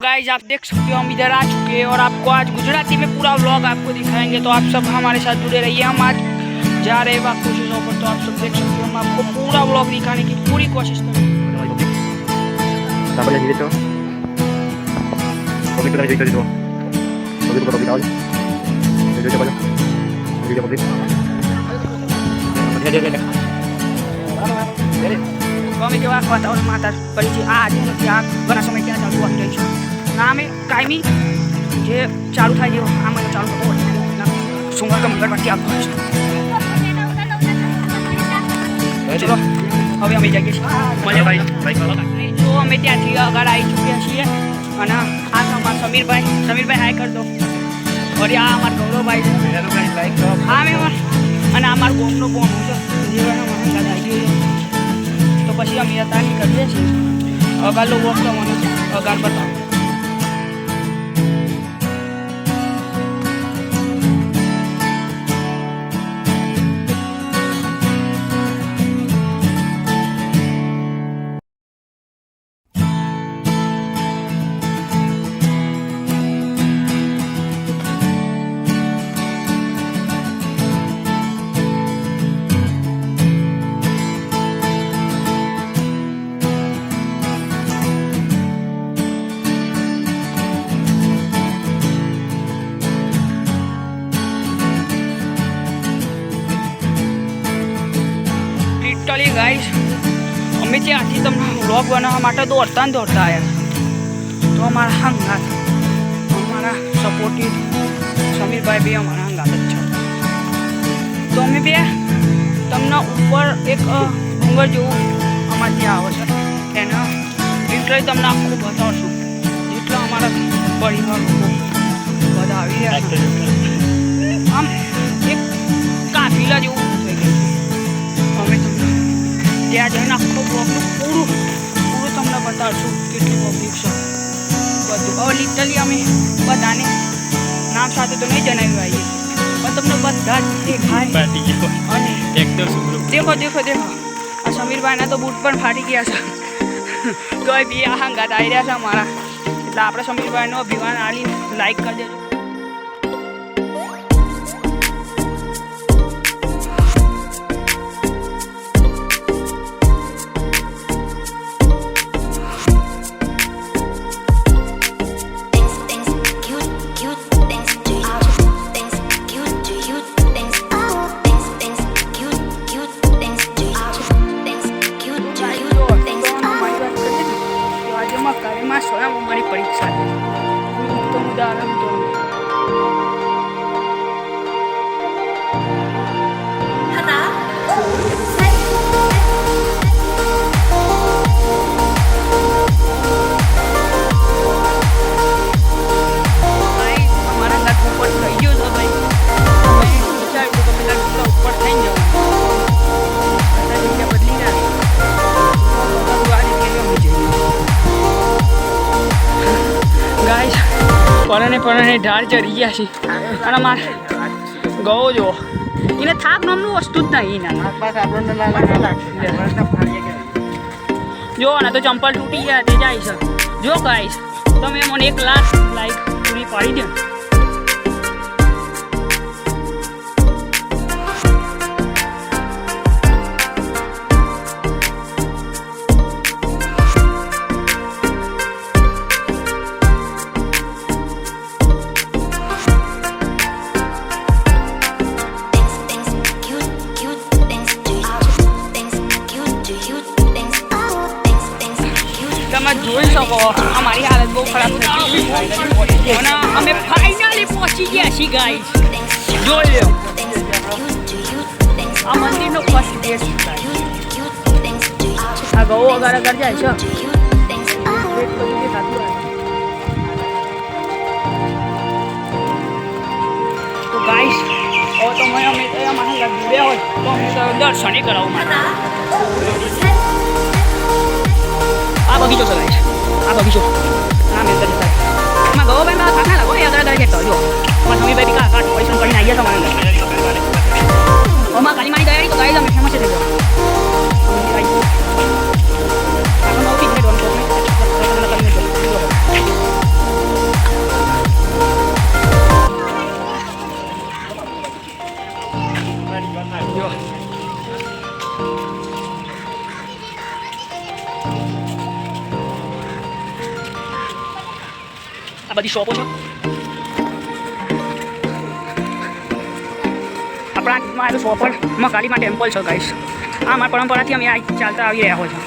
Guys आप देख सकते हो हम इधर आ चुके हैं और आपको आज गुजराती में पूरा व्लॉग आपको दिखाएंगे। तो आप सब हमारे साथ जुड़े रहिए। हम आज जा रहे हैं कोशिशों पर, तो आप सब देख सकते हो हम आपको पूरा व्लॉग दिखाने की पूरी कोशिश करेंगे। અમે કેવા વાતાવરણ માતા પરિચય આ ત્યાં ઘણા સમય ત્યાં ચાલુ આવી રહી છે ના અમે કાયમી જે ચાલુ થાય છે આમ ચાલુ થતો હોય સોમવાર કે મંગળવારથી આવતો હોય છે। ચલો હવે અમે જઈએ છીએ। જો અમે ત્યાંથી આગળ આવી ચૂક્યા છીએ અને આ અમારા સમીરભાઈ હાય કરી દો। और આ અમારા ગૌરવભાઈ છે હા મેં અને અમારું ગોમનો બોન છે જે મને યાદ આવી ગયું। तो પછી અમે અત્યારે કરીએ છીએ અગાલો વોક કરવાનો છે અગાર બતાવો। लिटरली गाइस અમે ત્યાંથી તમને વ્લોગ બનાવવા માટે દોડતા આવ્યા। તો અમારા હંગાત અમારા સપોર્ટિવ સમીરભાઈ બી અમારા હંગાત જ છે। તો અમે બે તમને ઉપર એક ડુંગર જેવું અમારે ત્યાં આવે છે એને લિટરલી તમને આખું બતાવશું જેટલા અમારા પરિવાર લોકો બધા આવી રહ્યા છે। આમ એક કાફિલા જેવું થઈ ગયું। અમે તમને ત્યાં જઈને આખો બ્લોગનું પૂરું તમને બતાવશું કેટલું પબ્લિક છે બધું। હવે લિટરલી અમે બધાને નામ સાથે તો નહીં જણાવ્યું આવીએ પણ તમને બધા જ દેખાય અને દેખો આ સમીરભાઈના તો બૂટ પણ ફાટી ગયા છે। તો એ બી આ હંગાત આવી રહ્યા છે અમારા એટલે આપણે સમીરભાઈનો અભિમાન આલી લાઈક કરી દેજો। स्वयं हमारी परीक्षा तो उदाहरण तो हमारा लग ऊपर થઈ ગયો છે ભાઈ વિચાર્યું તો પેલા ઉપર થઈ જાવ બદલી ના गाइस परने ढाल चढ़ी गया छी અને માર ગો જો એને થાક નામનું વસ્તુ જ નહીં જો ને તો ચંપલ તૂટી ગયા તે જાય છે। જો ગાઈસ તમે મને 1 લાખ લાઈક પૂરી પાડી દો। તમે જોઈ શકો અમારી હાલત બહુ ખરાબ થઈ અને અમે ફાઇનલી પહોંચી ગયા છીએ ગાઈસ। જોઈ લો આ મંદિરનો ફર્સ્ટ ગેટ આ ગૌ અગાર જાય છે। તો ગાઈસ હવે તો અમે અમારા જોડે હોય તો અમે દર્શન કરાવું માતા। આ બગીચો છે ગાઈસ આ બગીચો આ મેં કરી થાય એમાં ગૌ ભાઈ માં થાક ના લાગો એ આગળ જતો જો અમારા સમીરભાઈ બી કાટ પૈસા કરીને આવ્યા છે અમારા ઓમાં કાલી મારી ગયા તો ગાઈસ અમે ફેમસ થઈ ગયો। આપણે નોકી છે ડોન આ બધી શોપો છે. આપણા શોપ પર મકાલીમાં ટેમ્પલ છે ગાઈસ. આ અમારા પરંપરાથી અમે ચાલતા આવી રહ્યા હોય છે.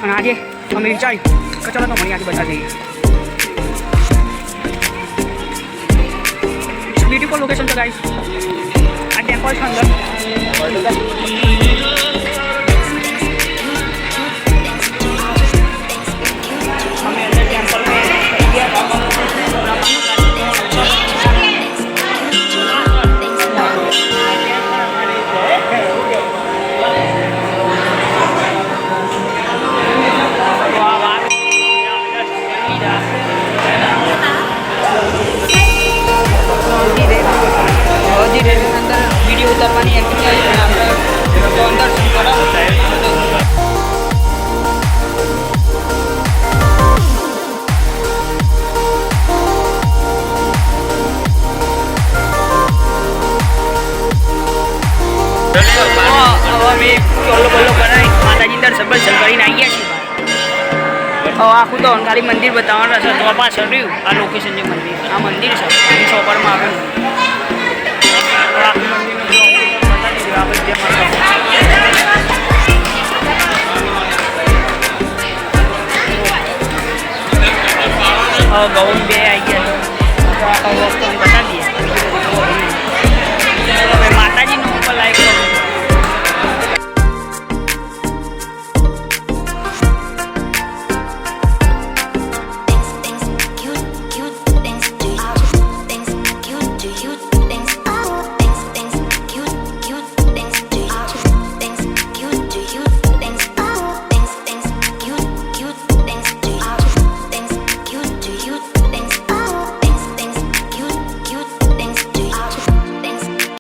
અને આજે અમે વિચાર્યું કે ચલો તો મને આજે બધા જઈએ. બ્યુટીફુલ લોકેશન છે ગાઈસ. આ ટેમ્પલ છે અંદર. અમે અંદર ટેમ્પલ में वीडियो उतारવાની એક્ટિંગ આવી પણ આપણે તો અંદર શું કરો અમે ચોલ્લો બોલ્લો કરાવી માતાજી દર્શન બર્શન કરીને આવી ગયા છીએ. હવે આખું તો ખાલી મંદિર બતાવવાનું છે. તો પાછળ રહ્યું આ લોકેશન છે મંદિર. આ મંદિર છે એ ચોપરમાં આવેલું. આખું મંદિરનું બતાવી દીધું આ બધે ગૌણ બે આવી ગયા. આખો વસ્તુ બતાવી દઈએ.